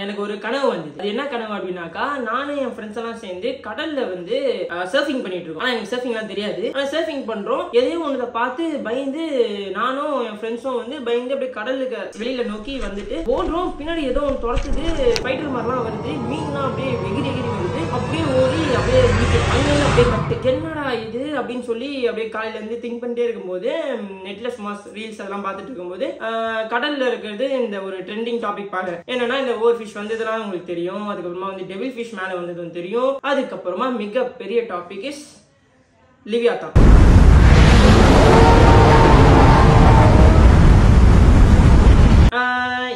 எனக்கு ஒரு கனவு வந்தது. அது என்ன கனவு அப்படின்னாக்கா, நானும் என் ஃப்ரெண்ட்ஸ் எல்லாம் சேர்ந்து கடல்ல வந்து சர்ஃபிங் பண்ணிட்டு இருக்கோம். ஆனா எனக்கு சர்ஃபிங்லாம் தெரியாது. ஆனா சர்ஃபிங் பண்றோம். எதையும் ஒன்றை பார்த்து பயந்து நானும் என் ஃப்ரெண்ட்ஸும் வந்து பயந்து அப்படியே கடலுக்கு வெளியில நோக்கி வந்துட்டு ஓடுறோம். பின்னாடி ஏதோ ஒன்று துரத்துது, ஃபைட்டர் மாதிரிலாம் வருது, மீன்லாம் அப்படியே எகிரி எகிரி வருது. அப்படியே ஓடி அப்படியே அங்கே அப்படியே கட்டு என்னடா இது அப்படின்னு சொல்லி அப்படியே காலையில இருந்து திங்க் பண்ணிட்டே இருக்கும்போது நெட்ல சும்மா ரீல்ஸ் அதெல்லாம் பார்த்துட்டு இருக்கும்போது கடல்ல இருக்கிறது இந்த ஒரு ட்ரெண்டிங் டாபிக் பாக்குறேன். என்னன்னா இந்த ஓவர் ஃபிஷ் வந்ததுலாம் உங்களுக்கு தெரியும். அதுக்கப்புறமா வந்து டெவில் ஃபிஷ் மேல வந்ததும் தெரியும். அதுக்கப்புறமா மிகப்பெரிய டாபிக் இஸ் லிவியாதான்.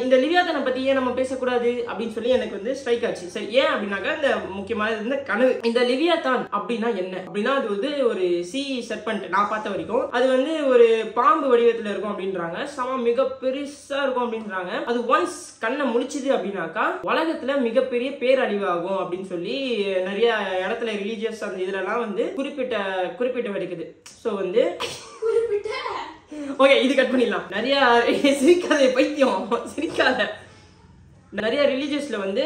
இந்த லிவியாதானை பத்தி ஏன் நம்ம பேசக்கூடாது அப்படின்னு சொல்லி எனக்கு வந்து ஸ்ட்ரைக் ஆச்சு. சரி, ஏன் அப்படின்னாக்கா இந்த முக்கியமான இந்த கனவு. இந்த லிவியாதான் அப்படின்னா என்ன அப்படின்னா, அது வந்து ஒரு சி செர்பென்ட் நான் பார்த்த வரைக்கும் அது வந்து ஒரு பாம்பு வடிவத்துல இருக்கும் அப்படின்றாங்க. சம மிக பெருசா இருக்கும் அப்படின்றாங்க. அது ஒன்ஸ் கண்ணை முழிச்சுது அப்படின்னாக்கா உலகத்துல மிகப்பெரிய பேரழிவாகும் அப்படின்னு சொல்லி நிறைய இடத்துல ரிலீஜியஸ் அந்த இதுல எல்லாம் வந்து குறிப்பிட்ட வரைக்குது. ஸோ வந்து ஓகே, இது கட் பண்ணிடலாம். நிறைய சிரிக்காத பைத்தியம், சிரிக்காத. நிறைய ரிலீஜியஸ்ல வந்து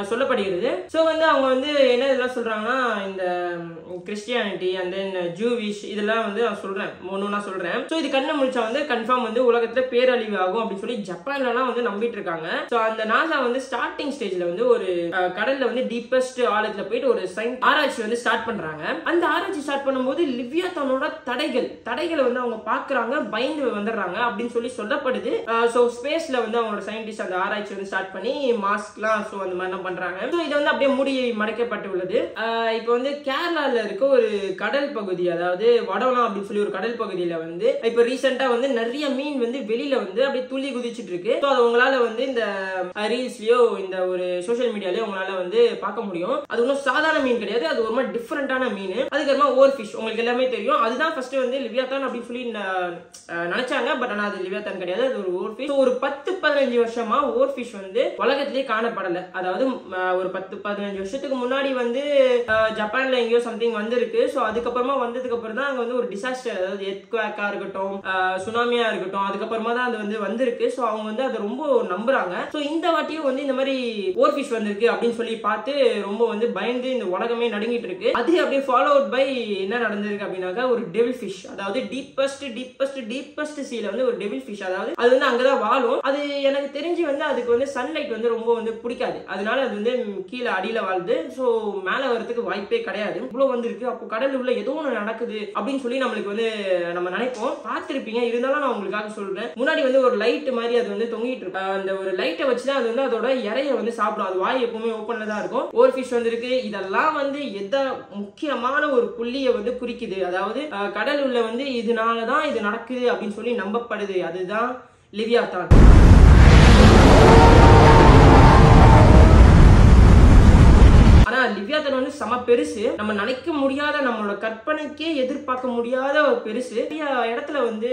சொல்லப்படுகிறது. ஸோ வந்து அவங்க வந்து என்ன இதெல்லாம் சொல்றாங்கன்னா, இந்த கிறிஸ்டியானிட்டி அண்ட் தென் ஜூவிஷ் இதெல்லாம் வந்து நான் சொல்றேன், ஒன்னொன்னா சொல்றேன். ஸோ இது கண்ணை முடிச்சா வந்து கன்ஃபார்ம் வந்து உலகத்துல பேரழிவு ஆகும் அப்படின்னு சொல்லி ஜப்பான்லாம் வந்து நம்பிட்டு இருக்காங்க. ஸோ அந்த நாசா வந்து ஸ்டார்டிங் ஸ்டேஜ்ல வந்து ஒரு கடல்ல வந்து டீப்பஸ்ட் ஆழத்துல போயிட்டு ஒரு ஆராய்ச்சி வந்து ஸ்டார்ட் பண்றாங்க. அந்த ஆராய்ச்சி ஸ்டார்ட் பண்ணும்போது லிவியாதானோட தடைகளை வந்து அவங்க பாக்குறாங்க, பயந்து வந்துடுறாங்க அப்படின்னு சொல்லி சொல்லப்படுது. ஸோ ஸ்பேஸ்ல வந்து அவங்களோட சயின்டிஸ்ட் அந்த ஆராய்ச்சி வந்து பண்ணி மாஸ்க்லாம் சோ அந்த மாதிரி பண்றாங்க. சோ இது வந்து அப்படியே மூடி மறைக்கப்பட்டு உள்ளது. இப்போ வந்து கேரளால இருக்க ஒரு கடல் பகுதி, அதாவது வடவனம் அப்படின்னு சொல்லி ஒரு கடல் பகுதியில வந்து இப்போ ரீசெண்டா வந்து நிறைய மீன் வந்து வெளியில வந்து அப்படியே துள்ளி குதிச்சிட்டு இருக்கு. சோ அது உங்களால வந்து இந்த ரீல்ஸ்லயோ இந்த ஒரு சோஷியல் மீடியாலயோ உங்களால வந்து பார்க்க முடியும். அது ஒன்றும் சாதாரண மீன் கிடையாது, அது ஒரு மாதிரி டிஃபரெண்டான மீன். அதுக்கப்புறமா ஓவர் ஃபிஷ் உங்களுக்கு எல்லாமே தெரியும். அதுதான் ஃபர்ஸ்ட் வந்து லிவியாதான் அப்படின்னு சொல்லி நினைச்சாங்க. பட் ஆனா அது லிவியாதான் கிடையாது, அது ஒரு ஓவர் ஃபிஷ். ஒரு 10-15 வருஷமா ஓவர் ஃபிஷ் வந்து உலகத்திலேயே காணப்படல. அதாவது ஒரு 10-15 வருஷத்துக்கு முன்னாடி வந்து ஜப்பான்ல எங்கேயோ சம்திங் வந்திருக்கு. சோ அதுக்கப்புறமா வந்ததுக்கு அப்புறம் தான் அங்க வந்து ஒரு டிசாஸ்டர், அதாவது எர்த்குவேக்கா இருக்கட்டும், சுனாமியா இருக்கட்டும், அதுக்கப்புறமா தான் அது வந்து வந்திருக்கு. சோ அவங்க வந்து அதை ரொம்ப நம்புறாங்க. சோ இந்த வாட்டியும் வந்து இந்த மாதிரி ஓவர் ஃபிஷ் வந்திருக்கு அப்படின்னு சொல்லி பார்த்து ரொம்ப வந்து பயந்து இந்த உலகமே நடுங்கிட்டு இருக்கு. அது அப்படியே ஃபாலோ அவுட் பை என்ன நடந்திருக்கு அப்படின்னாக்கா ஒரு டெவில் ஃபிஷ், அதாவது டீப்பஸ்ட் சீல வந்து ஒரு டெவில் ஃபிஷ், அதாவது அது வந்து அங்கதான் வாழும். அது எனக்கு தெரிஞ்சு வந்து அதுக்கு வந்து சன்லைட் வந்து ரொம்ப வந்து பிடிக்காது, அதனால அது வந்து கீழே அடியில வாழ்ந்து. சோ மேல வரதுக்கு வாய்ப்பே கிடையாது. இவ்வளவு வந்திருக்கு, அப்போ கடல் உள்ள ஏதோ ஒன்று நடக்குது அப்படின்னு சொல்லி நம்மளுக்கு வந்து நம்ம நினைப்போம், பார்த்திருப்பீங்க. இருந்தாலும் நான் உங்களுக்காக சொல்றேன். முன்னாடி வந்து ஒரு லைட் மாதிரி அது வந்து தொங்கிட்டு இருக்கு. அந்த ஒரு லைட்டை வச்சுதான் அது வந்து அதோட இறைய வந்து சாப்பிடும். அது வாய் எப்பவுமே ஓப்பன்ல தான் இருக்கும். ஓவர் ஃபிஷ் வந்திருக்கு. இதெல்லாம் வந்து எந்த முக்கியமான ஒரு புள்ளியை வந்து குறிக்குது, அதாவது கடல் உள்ள வந்து இதனாலதான் இது நடக்குது அப்படின்னு சொல்லி நம்பப்படுது. அதுதான் லிவியாதான். லிவியாதான் வந்து சம பெருசு, நம்ம நினைக்க முடியாத, நம்மளோட கற்பனைக்கே எதிர்பார்க்க முடியாத ஒரு பெருசு. நிறைய இடத்துல வந்து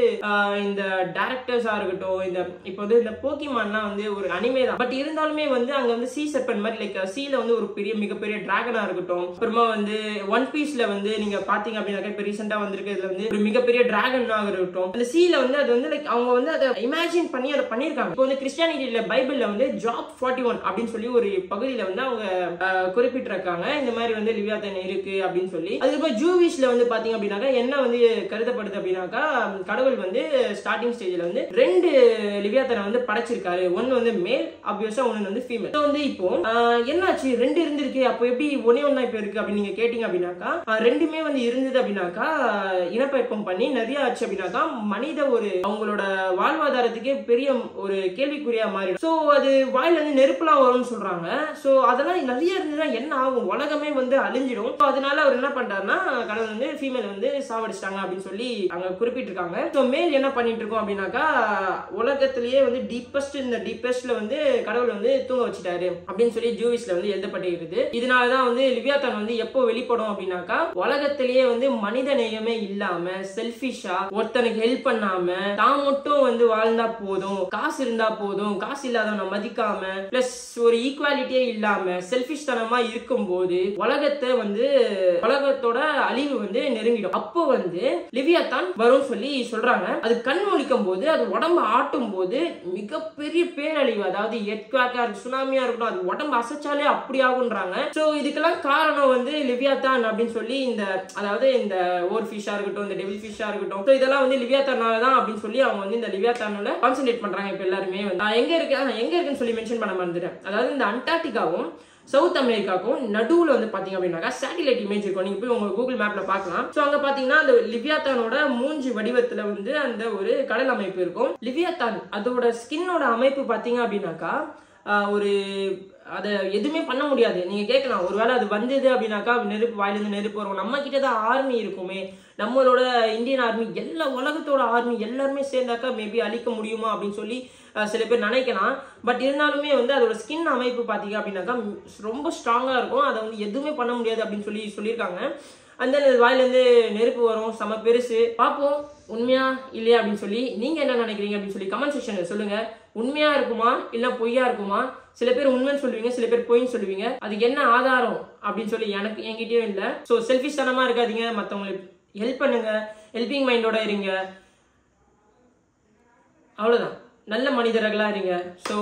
இந்த டைரக்டர்ஸா இருக்கட்டும், இந்த இப்போ வந்து இந்த போக்கிமான்லாம் வந்து ஒரு அனிமே தான். பட் இருந்தாலுமே வந்து அங்க வந்து சி செர்பென்ட் மாதிரி லைக் சீல வந்து ஒரு மிகப்பெரிய டிராகனா இருக்கட்டும். அப்புறமா வந்து ஒன் பீஸ்ல வந்து நீங்க பாத்தீங்க அப்படின்னா இப்ப ரீசெண்டா வந்திருக்கு, இதுல வந்து ஒரு மிகப்பெரிய டிராகனா இருக்கட்டும். அந்த சீல வந்து அது வந்து லைக் அவங்க வந்து அதை இமேஜின் பண்ணி அதை பண்ணிருக்காங்க. இப்போ வந்து கிறிஸ்டியானிட்டியில பைபிள்ல வந்து ஜாப் 41 அப்படின்னு சொல்லி ஒரு பகுதியில வந்து அவங்க குறிப்பிட்டிருக்காங்க இந்த மாதிரி வந்து லிவியாதான் இருக்கு அப்படின்னு சொல்லி. அதுக்கப்புறம் ஜூவிஷ்ல வந்து பாத்தீங்க அப்படின்னாக்கா என்ன வந்து கருதப்படுது அப்படின்னாக்கா, கடவுள் வந்து ஸ்டார்டிங் ஸ்டேஜ்ல வந்து 2 லிவியாதானை வந்து படைச்சிருக்காரு. ஒன்னு வந்து மேல் ஆப்வியஸா, ஒன்னு வந்து ஃபீமேல். சோ வந்து இப்போ என்னாச்சு 2 இருந்திருக்கு, அப்போ எப்படி ஒன்னே ஒன்னா இப்ப இருக்கு அப்படின்னு நீங்க கேட்டீங்க அப்படின்னாக்கா, ரெண்டுமே வந்து இருந்தது அப்படின்னாக்கா இனப்பெருக்கம் பண்ணி நிறைய ஆச்சு அப்படின்னாக்கா மனித ஒரு அவங்களோட வாழ்வாதாரத்துக்கே பெரிய ஒரு கேள்விக்குறியா மாறிடும். சோ அது வாயில வந்து நெருப்புலாம் வரும்னு சொல்றாங்க. சோ அதெல்லாம் நிறைய இருந்ததுன்னா என்ன ஆகும், உலகமே வந்து அழிஞ்சிடும். அதனால அவர் என்ன பண்றாருன்னா, கடவுள் வந்து ஃபீமேல் வந்து சாவடிச்சிட்டாங்க அப்படின்னு சொல்லி அங்க குறிப்பிட்டிருக்காங்க. சோ மேல் என்ன பண்ணிட்டு இருக்கோம் அப்படின்னாக்கா, உலகத்திலேயே வந்து டீப்பஸ்ட்ல வந்து கடவுள் வந்து தூங்க வச்சுட்டாரு அப்படின்னு சொல்லி ஜூவிஷ்ல வந்து எழுதப்பட்டிருக்குது. இதனாலதான் வந்து லிவியாதான் வந்து எப்போ வெளிப்படும் அப்படின்னாக்கா, உலகத்திலேயே வந்து மனித நேயமே இல்லாம செல்ஃபிஷா ஒருத்தனுக்கு ஹெல்ப் பண்ணாம தான் மட்டும் வந்து வாழ்ந்தா போதும், காசு இருந்தா போதும், காசு இல்லாதவனை மதிக்காம பிளஸ் ஒரு ஈக்குவாலிட்டியே இல்லாம செல்ஃபிஷ் தனமா இருக்கும்போது உலகத்தை உலகத்தை வந்து உலகத்தோட அழிவு வந்து நெருங்கிடும். அப்போ வந்து லிவியாத்தான் வரும் சொல்லி சொல்றாங்க. அது கண் முழிக்கும் போது அது உடம்பு ஆட்டும் போது மிகப்பெரிய பேரழிவு, அதாவது எர்த்குவேக்கா இருக்கு, சுனாமியா இருக்கட்டும், அது உடம்பு அசைச்சாலே அப்படி ஆகுன்றாங்க. சோ இதுக்கெல்லாம் காரணம் வந்து லிவியாத்தான் அப்படின்னு சொல்லி இந்த அதாவது இந்த ஓர் ஃபிஷ்ஷா இருக்கட்டும், இந்த டெவில் ஃபிஷ்ஷா இருக்கட்டும், ஸோ இதெல்லாம் வந்து லிவியாத்தானால தான் அப்படின்னு சொல்லி அவங்க வந்து இந்த லிவியாத்தானோட கான்சென்ட்ரேட் பண்றாங்க. இப்போ எல்லாருமே வந்து எங்க இருக்குன்னு சொல்லி மென்ஷன் பண்ண மறந்துட்டேன். அதாவது இந்த அண்டார்டிகாவும் சவுத் அமெரிக்காவுக்கும் நடுவுல வந்து பாத்தீங்க அப்படின்னாக்கா சேட்டிலைட் இமேஜ் இருக்கும். நீங்க போய் உங்க கூகுள் மேப்ல பார்க்கலாம். சோ அங்க பாத்தீங்கன்னா அந்த லிவியாத்தானோட மூஞ்சி வடிவத்துல வந்து அந்த ஒரு கடல் அமைப்பு இருக்கும். லிவியாத்தான் அதோட ஸ்கின்னோட அமைப்பு பாத்தீங்க அப்படின்னாக்கா ஒரு அதை எதுவுமே பண்ண முடியாது. நீங்க கேட்கலாம், ஒருவேளை அது வந்தது அப்படின்னாக்கா நெருப்பு வாயிலிருந்து நெருப்பு வரும், நம்ம கிட்ட தான் ஆர்மி இருக்குமே, நம்மளோட இந்தியன் ஆர்மி எல்லா உலகத்தோட ஆர்மி எல்லாருமே சேர்ந்தாக்கா மேபி அழிக்க முடியுமா அப்படின்னு சொல்லி சில பேர் நினைக்கலாம். பட் இருந்தாலுமே வந்து அதோட ஸ்கின் அமைப்பு பார்த்தீங்க அப்படின்னாக்கா ரொம்ப ஸ்ட்ராங்காக இருக்கும். அதை வந்து எதுவுமே பண்ண முடியாது அப்படின்னு சொல்லியிருக்காங்க. அந்த வாயிலேருந்து நெருப்பு வரும், செம பெருசு. பார்ப்போம் உண்மையா இல்லையா அப்படின்னு சொல்லி நீங்கள் என்ன நினைக்கிறீங்க அப்படின்னு சொல்லி கமெண்ட் செக்ஷனில் சொல்லுங்கள். உண்மையாக இருக்குமா இல்லை பொய்யா இருக்குமா? சில பேர் உண்மைன்னு சொல்லுவீங்க, சில பேர் பொய்ன்னு சொல்லுவீங்க. அதுக்கு என்ன ஆதாரம் அப்படின்னு சொல்லி என்கிட்டயும் இல்லை. ஸோ செல்ஃபிஷ் தனமாக இருக்காதீங்க, மற்றவங்களுக்கு ஹெல்ப் பண்ணுங்க, ஹெல்பிங் மைண்டோட இருங்க, அவ்வளோதான். நல்ல மனிதர்களாக இருங்க. ஸோ